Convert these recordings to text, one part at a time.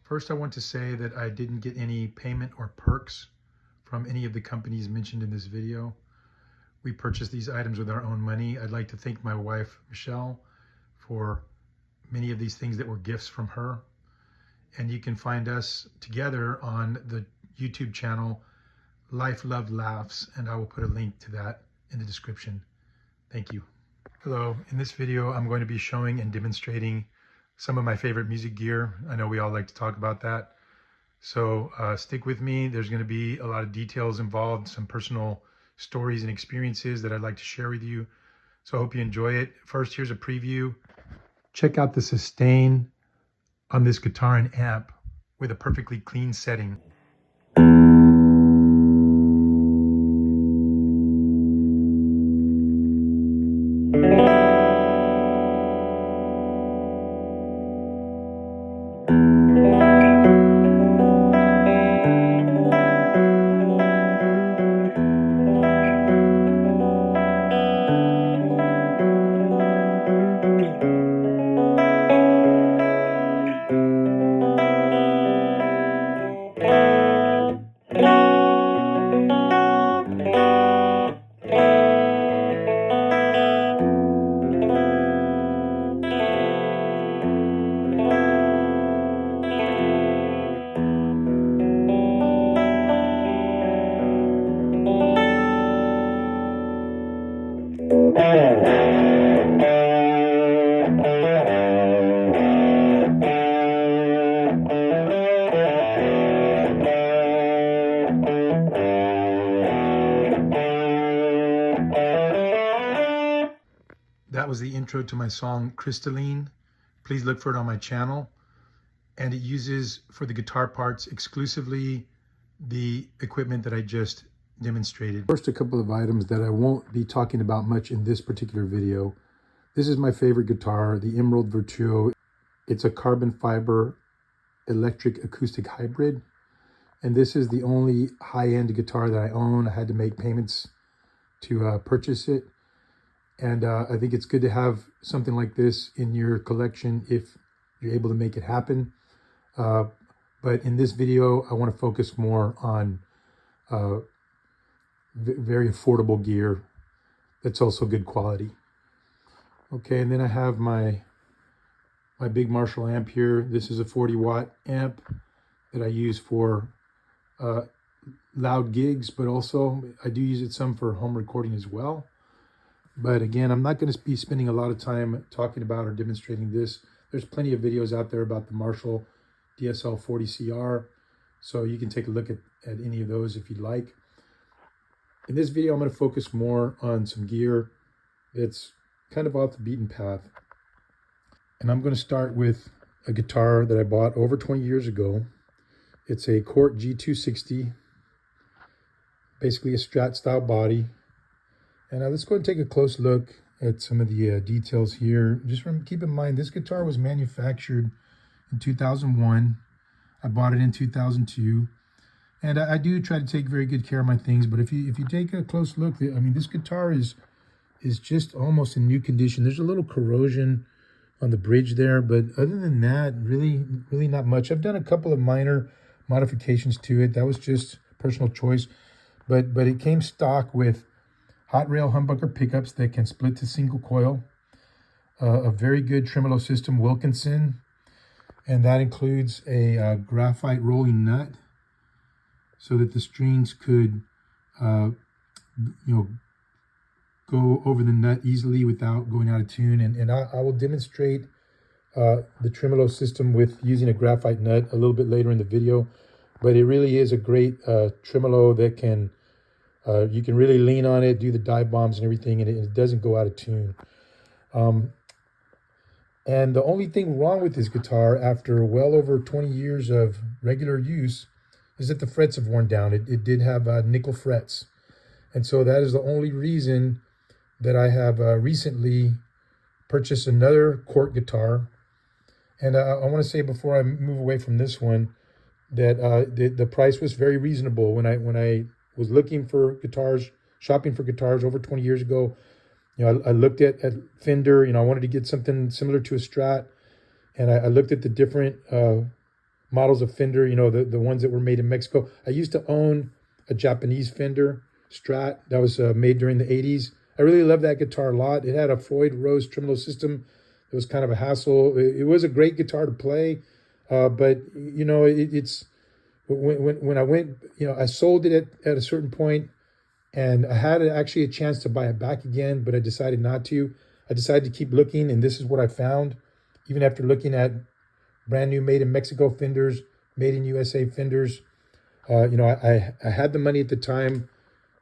First, I want to say that I didn't get any payment or perks from any of the companies mentioned in this video. We purchased these items with our own money. I'd like to thank my wife, Michelle, for many of these things that were gifts from her. And you can find us together on the YouTube channel, Life, Love, Laughs, and I will put a link to that in the description. Thank you. Hello, in this video, I'm going to be showing and demonstrating some of my favorite music gear. I know we all like to talk about that. So stick with me. There's going to be a lot of details involved, some personal stories and experiences that I'd like to share with you. So I hope you enjoy it. First, here's a preview. Check out the sustain on this guitar and amp with a perfectly clean setting. That was the intro to my song Crystalline. Please look for it on my channel. And it uses for the guitar parts exclusively the equipment that I just demonstrated. First, a couple of items that I won't be talking about much in this particular video. This is my favorite guitar, the Emerald Virtuo. It's a carbon fiber electric acoustic hybrid. And this is the only high-end guitar that I own. I had to make payments to purchase it. And I think it's good to have something like this in your collection if you're able to make it happen. But in this video, I want to focus more on very affordable gear that's also good quality. Okay, and then I have my big Marshall amp here. This is a 40-watt amp that I use for loud gigs, but also I do use it some for home recording as well. But again, I'm not going to be spending a lot of time talking about or demonstrating this. There's plenty of videos out there about the Marshall DSL 40CR, so you can take a look at any of those if you'd like. In this video, I'm going to focus more on some gear that's kind of off the beaten path. And I'm going to start with a guitar that I bought over 20 years ago. It's a Cort G300, basically a Strat style body. And let's go ahead and take a close look at some of the details here. Just keep in mind, this guitar was manufactured in 2001. I bought it in 2002. And I do try to take very good care of my things. But if you take a close look, I mean, this guitar is just almost in new condition. There's a little corrosion on the bridge there. But other than that, really not much. I've done a couple of minor modifications to it. That was just personal choice. But it came stock with hot rail humbucker pickups that can split to single coil, a very good tremolo system, Wilkinson, and that includes a graphite rolling nut so that the strings could, go over the nut easily without going out of tune. And I will demonstrate the tremolo system with using a graphite nut a little bit later in the video, but it really is a great tremolo that can you can really lean on it, do the dive bombs and everything, and it doesn't go out of tune. And the only thing wrong with this guitar, after well over 20 years of regular use, is that the frets have worn down. It did have nickel frets. And so that is the only reason that I have recently purchased another Cort guitar. And I want to say before I move away from this one, that the price was very reasonable. When I was looking for guitars, shopping for guitars over 20 years ago, I looked at Fender. I wanted to get something similar to a Strat, and I looked at the different models of Fender, you know, the ones that were made in Mexico. I used to own a Japanese Fender Strat that was made during the 80s. I really loved that guitar a lot. It had a Floyd Rose tremolo system. It was kind of a hassle. It was a great guitar to play, but you know, it's when I went, you know, I sold it at a certain point, and I had actually a chance to buy it back again, but I decided not to. I decided to keep looking, and this is what I found. Even after looking at brand new made in Mexico Fenders, made in USA Fenders, you know, I had the money at the time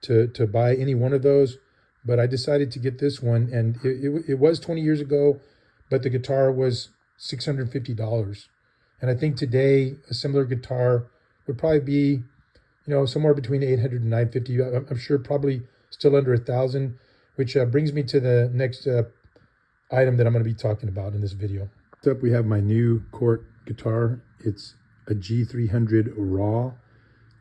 to buy any one of those, but I decided to get this one, and it was 20 years ago, but the guitar was $650. And I think today a similar guitar would probably be, you know, somewhere between 800 and 950. I'm sure probably still under 1,000, which brings me to the next item that I'm going to be talking about in this video. Next up, we have my new Cort guitar. It's a G300 Raw.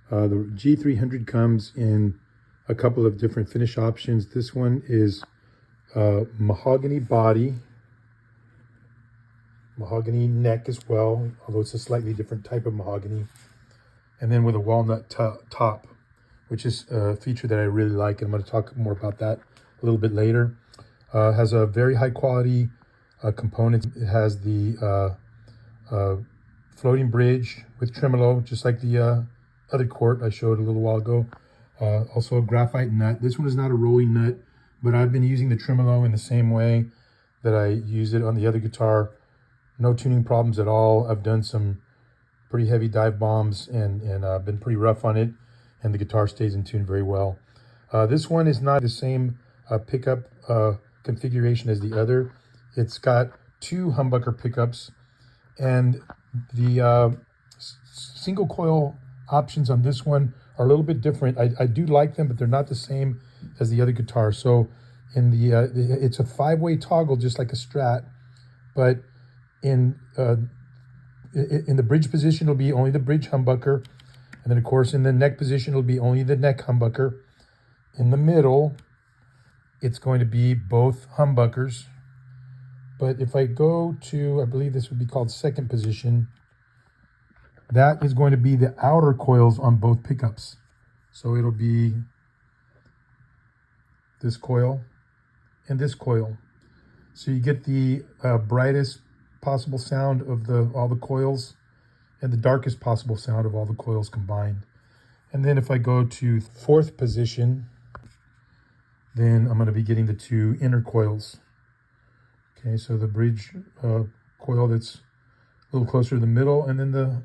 The G300 comes in a couple of different finish options. This one is mahogany body, mahogany neck as well, although it's a slightly different type of mahogany. And then with a walnut top, which is a feature that I really like. And I'm going to talk more about that a little bit later. Has a very high quality components. It has the floating bridge with tremolo, just like the other Cort I showed a little while ago. Also a graphite nut. This one is not a rolling nut, but I've been using the tremolo in the same way that I use it on the other guitar. No tuning problems at all. I've done some pretty heavy dive bombs and been pretty rough on it, and the guitar stays in tune very well. This one is not the same pickup configuration as the other. It's got two humbucker pickups, and the single coil options on this one are a little bit different. I do like them, but they're not the same as the other guitar. So in the it's a 5-way toggle, just like a Strat, but in the bridge position, it'll be only the bridge humbucker. And then, of course, in the neck position, it'll be only the neck humbucker. In the middle, it's going to be both humbuckers. But if I go to, I believe this would be called second position, that is going to be the outer coils on both pickups. So it'll be this coil and this coil. So you get the brightest possible sound of all the coils and the darkest possible sound of all the coils combined. And then if I go to fourth position, then I'm going to be getting the two inner coils. Okay, so the bridge coil that's a little closer to the middle, and then the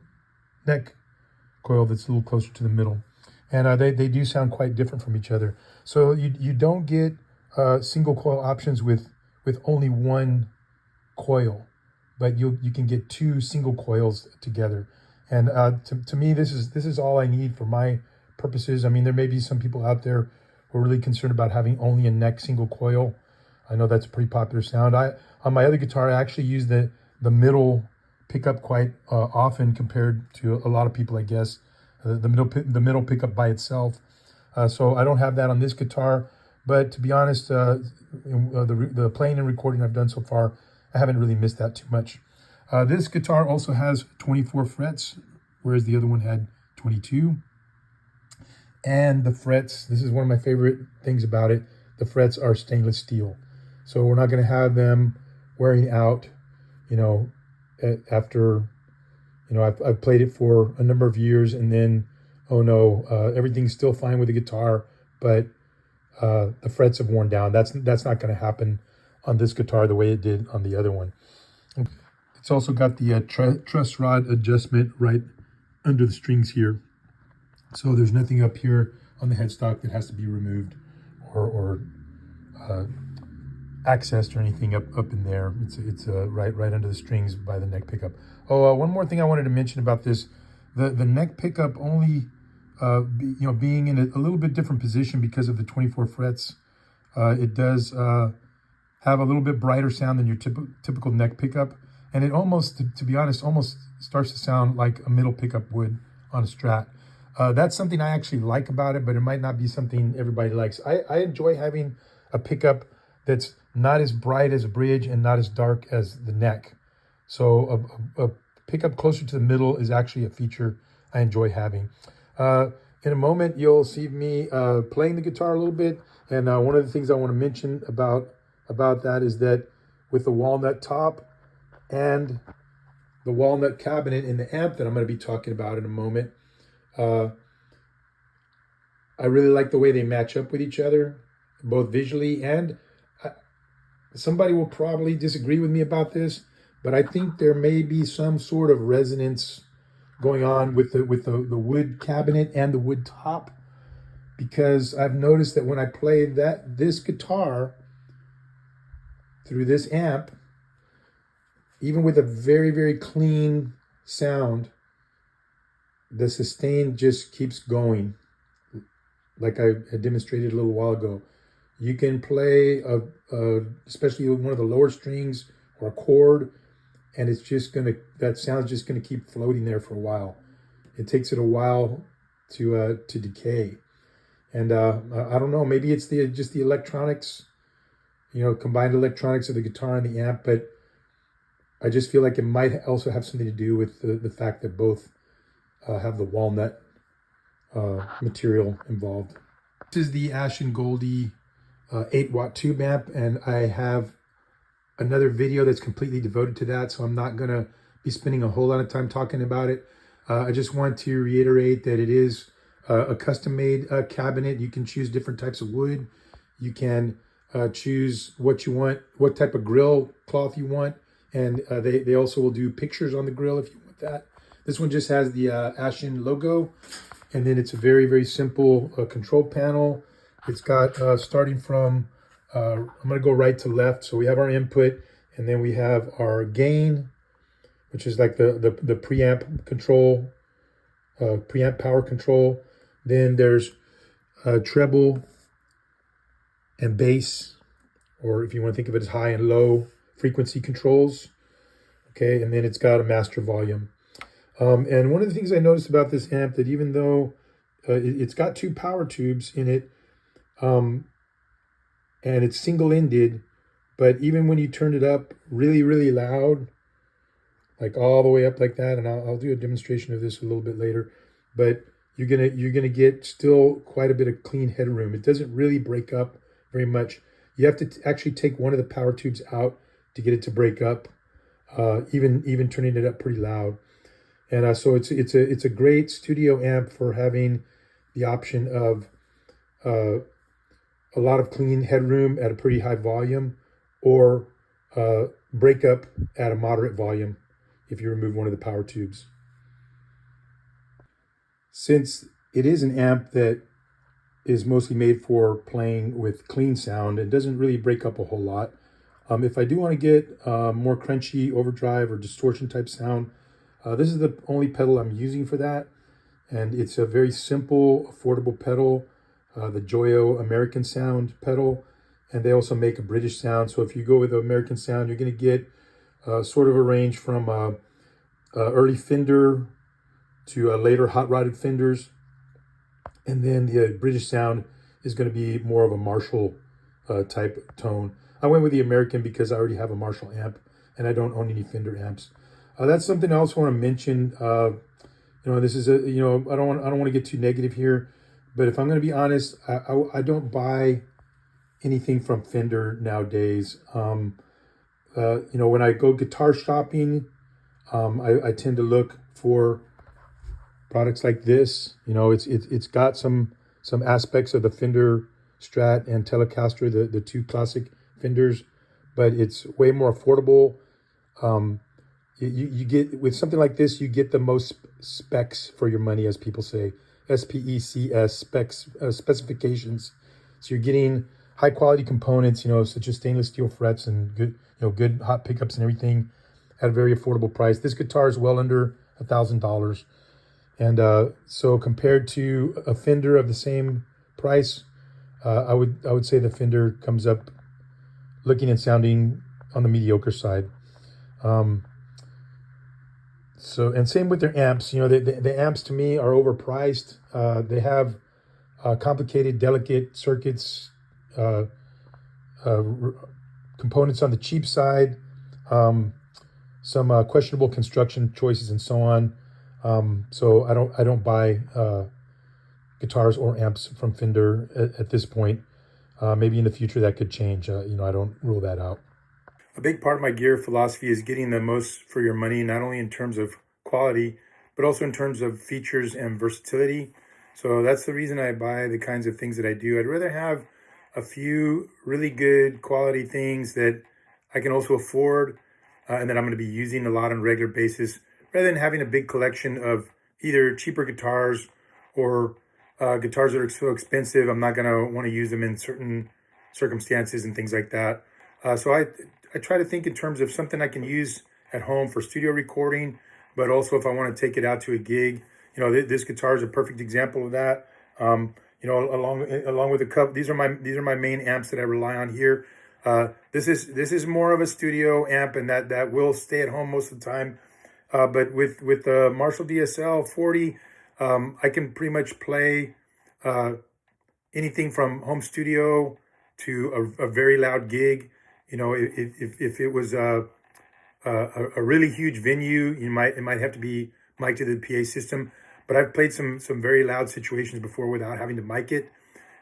neck coil that's a little closer to the middle. And they do sound quite different from each other. So you don't get single coil options with only one coil, but you can get two single coils together. And to me, this is all I need for my purposes. I mean, there may be some people out there who are really concerned about having only a neck single coil. I know that's a pretty popular sound. On my other guitar, I actually use the middle pickup quite often compared to a lot of people, I guess. The middle pickup by itself. So I don't have that on this guitar. But to be honest, the playing and recording I've done so far, I haven't really missed that too much. This guitar also has 24 frets, whereas the other one had 22. And the frets, this is one of my favorite things about it, the frets are stainless steel. So we're not going to have them wearing out, you know, after, you know, I've played it for a number of years, and then, oh no, everything's still fine with the guitar, but the frets have worn down. That's not going to happen on this guitar the way it did on the other one. It's also got the truss rod adjustment right under the strings here. So there's nothing up here on the headstock that has to be removed or accessed or anything up in there. It's right under the strings by the neck pickup. Oh, one more thing I wanted to mention about this: the neck pickup only, being in a little bit different position because of the 24 frets. It does have a little bit brighter sound than your typical neck pickup, and it almost, to be honest, almost starts to sound like a middle pickup would on a Strat. That's something I actually like about it, but it might not be something everybody likes. I enjoy having a pickup that's not as bright as a bridge and not as dark as the neck. So a pickup closer to the middle is actually a feature I enjoy having. In a moment, you'll see me playing the guitar a little bit. And one of the things I want to mention about that is that with the walnut top and the walnut cabinet in the amp that I'm going to be talking about in a moment, I really like the way they match up with each other, both visually and somebody will probably disagree with me about this, but I think there may be some sort of resonance going on with the wood cabinet and the wood top, because I've noticed that when I play this guitar through this amp, even with a very, very clean sound, the sustain just keeps going. Like I demonstrated a little while ago. You can play, especially one of the lower strings or a chord, and it's just that sound's just gonna keep floating there for a while. It takes it a while to decay. And I don't know, maybe it's just the electronics, combined electronics of the guitar and the amp, but I just feel like it might also have something to do with the fact that both have the walnut material involved. This is the Ashen Goldy 8-watt tube amp, and I have another video that's completely devoted to that, so I'm not going to be spending a whole lot of time talking about it. I just want to reiterate that it is a custom-made cabinet. You can choose different types of wood. You can choose what you want, what type of grill cloth you want, and they also will do pictures on the grill if you want that. This one just has the Ashen logo, and then it's a very, very simple control panel. It's got starting from, I'm going to go right to left. So we have our input, and then we have our gain, which is like the preamp control, preamp power control. Then there's treble and bass, or if you want to think of it as high and low frequency controls. Okay, and then it's got a master volume. And one of the things I noticed about this amp, that even though it's got 2 power tubes in it, and it's single-ended, but even when you turn it up really, really loud, like all the way up like that, and I'll do a demonstration of this a little bit later, but you're gonna get still quite a bit of clean headroom. It doesn't really break up very much. You have to actually take one of the power tubes out to get it to break up, even turning it up pretty loud. And so it's a great studio amp for having the option of a lot of clean headroom at a pretty high volume, or break up at a moderate volume if you remove one of the power tubes. Since it is an amp that is mostly made for playing with clean sound, it doesn't really break up a whole lot. If I do want to get more crunchy overdrive or distortion type sound, this is the only pedal I'm using for that. And it's a very simple, affordable pedal, the Joyo American Sound pedal. And they also make a British sound. So if you go with the American Sound, you're going to get sort of a range from early Fender to later hot-rodded Fenders. And then the British Sound is going to be more of a Marshall type tone. I went with the American because I already have a Marshall amp and I don't own any Fender amps. That's something else I want to mention. This is I don't want to get too negative here, but if I'm going to be honest, I don't buy anything from Fender nowadays. When I go guitar shopping, I tend to look for products like this. It's got some aspects of the Fender Strat and Telecaster, the 2 classic Fenders, but it's way more affordable. You get, with something like this, you get the most specs for your money, as people say, SPECS, specs, specifications. So you're getting high quality components, such as stainless steel frets and good hot pickups and everything at a very affordable price. This guitar is well under $1,000. And so compared to a Fender of the same price, I would say the Fender comes up looking and sounding on the mediocre side. And same with their amps. The amps to me are overpriced. They have complicated, delicate circuits, components on the cheap side. some questionable construction choices and so on. So I don't buy guitars or amps from Fender at this point. Maybe in the future that could change. I don't rule that out. A big part of my gear philosophy is getting the most for your money, not only in terms of quality, but also in terms of features and versatility. So that's the reason I buy the kinds of things that I do. I'd rather have a few really good quality things that I can also afford and that I'm going to be using a lot on a regular basis, rather than having a big collection of either cheaper guitars or guitars that are so expensive I'm not going to want to use them in certain circumstances and things like that. So I try to think in terms of something I can use at home for studio recording, but also if I want to take it out to a gig. This guitar is a perfect example of that. Along with the cup, these are my main amps that I rely on here. This is more of a studio amp, and that will stay at home most of the time. But with the Marshall DSL 40, I can pretty much play anything from home studio to a very loud gig. If it was a really huge venue, it might have to be mic'd to the PA system. But I've played some very loud situations before without having to mic it.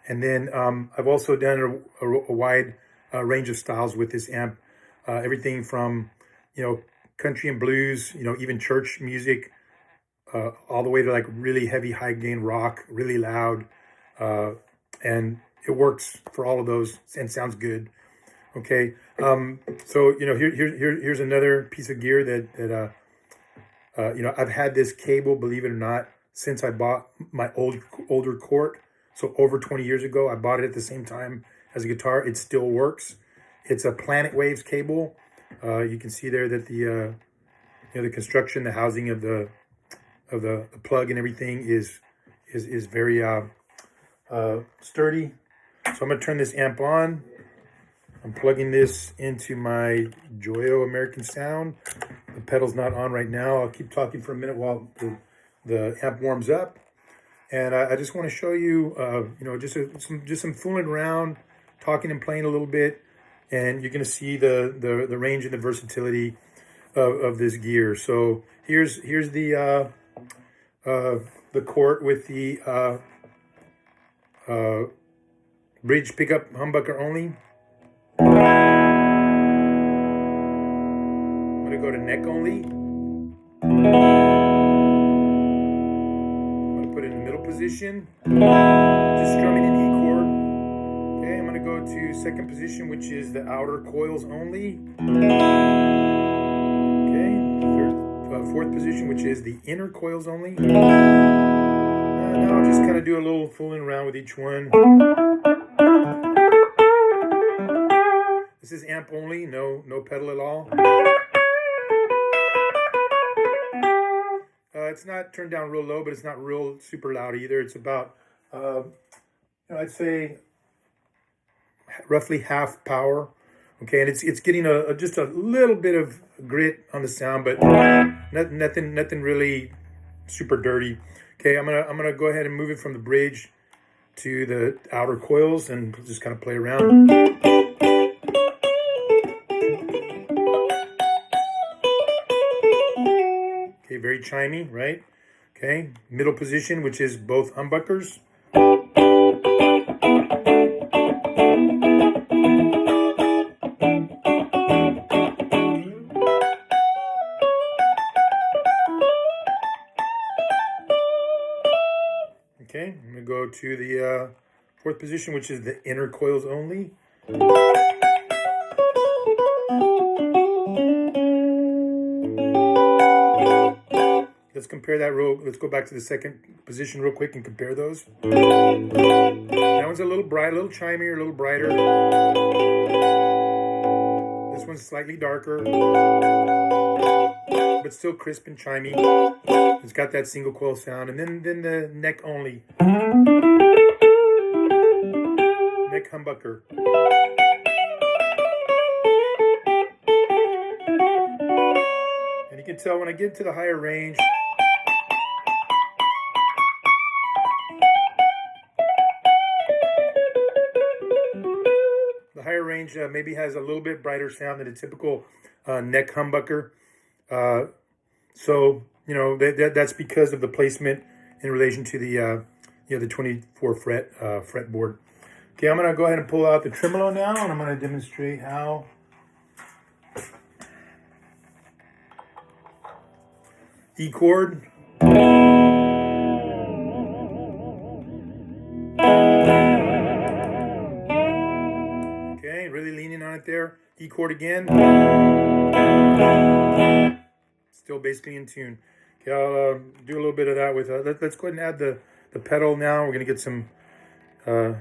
And then I've also done a wide range of styles with this amp. Everything from country and blues, even church music, all the way to like really heavy high gain rock, really loud, and it works for all of those and sounds good. Okay, so here's another piece of gear that I've had this cable, believe it or not, since I bought my older Cort. So over 20 years ago, I bought it at the same time as a guitar. It still works. It's a Planet Waves cable. You can see there that the construction, the housing of the plug and everything is very sturdy. So I'm gonna turn this amp on. I'm plugging this into my Joyo American Sound. The pedal's not on right now. I'll keep talking for a minute while the amp warms up. And I just want to show you, just some fooling around, talking and playing a little bit, and you're going to see the range and the versatility of this gear. So here's the Cort with the bridge pickup humbucker only. I'm gonna go to neck only. I'm gonna put it in the middle position, just strumming an E chord. Okay, I'm gonna go to second position, which is the outer coils only. Okay, fourth position, which is the inner coils only. Now I'll just kind of do a little fooling around with each one. This is amp only, no pedal at all. It's not turned down real low, but it's not real super loud either. It's about, I'd say roughly half power. Okay, and it's getting just a little bit of grit on the sound, but nothing really super dirty. Okay, I'm gonna go ahead and move it from the bridge to the outer coils and just kind of play around. Okay, very chimey, right? Okay, middle position, which is both humbuckers. Okay, I'm gonna go to the fourth position, which is the inner coils only. Let's compare that let's go back to the second position real quick and compare those. That one's a little bright, a little chimier, a little brighter. This one's slightly darker, but still crisp and chimey. It's got that single coil sound. And then the neck only. Neck humbucker. And you can tell when I get to the higher range, maybe has a little bit brighter sound than a typical neck humbucker. So, you know, that's because of the placement in relation to the, the 24 fret fretboard. Okay, I'm going to go ahead and pull out the tremolo now, and I'm going to demonstrate how E chord. Okay, really leaning on it there. E chord again. Still basically in tune. Okay, I'll do a little bit of that with, let's go ahead and add the pedal now. We're going to get some, a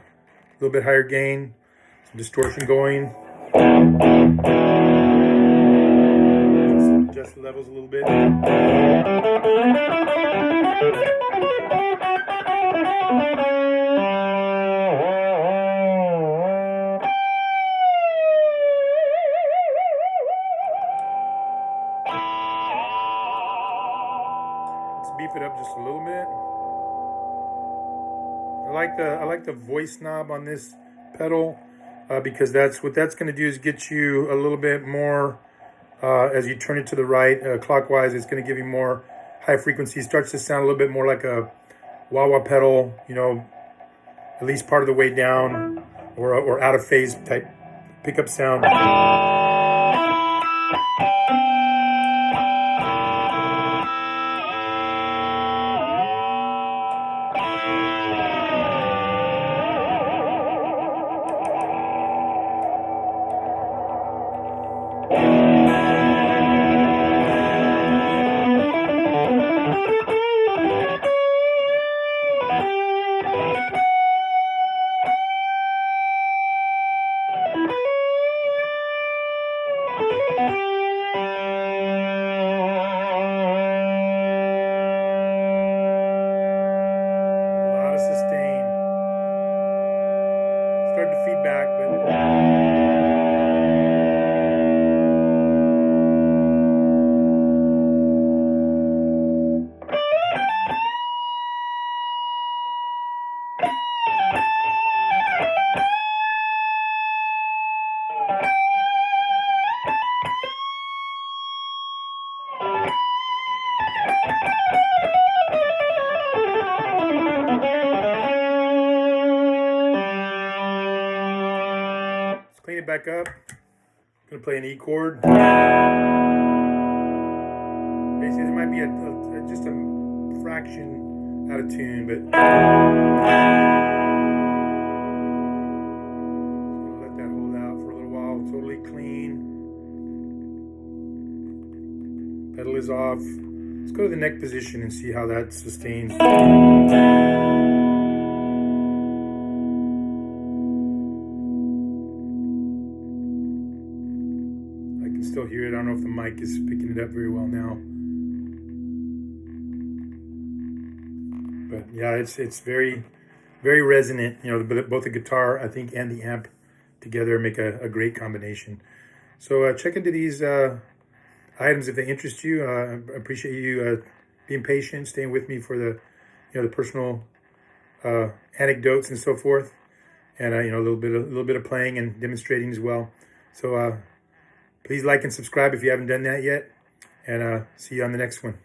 little bit higher gain, some distortion going. Adjust the levels a little bit. Let's beef it up just a little bit. I like the voice knob on this pedal because what that's going to do is get you a little bit more as you turn it to the right clockwise. It's going to give you more high frequency. It starts to sound a little bit more like a wah-wah pedal, you know, at least part of the way down, or out of phase type pickup sound. Sustain. Start to feedback, but let's clean it back up. I'm gonna play an E chord. Basically, there might be just a fraction out of tune, but let that hold out for a little while. Totally clean. Pedal is off. Let's go to the neck position and see how that sustains. I can still hear it. I don't know if the mic is picking it up very well now. But yeah, it's very, very resonant. You know, both the guitar, I think, and the amp together make a great combination. So check into these items if they interest you. I appreciate you being patient, staying with me for the personal anecdotes and so forth, and a little bit of playing and demonstrating as well. So please like and subscribe if you haven't done that yet, and see you on the next one.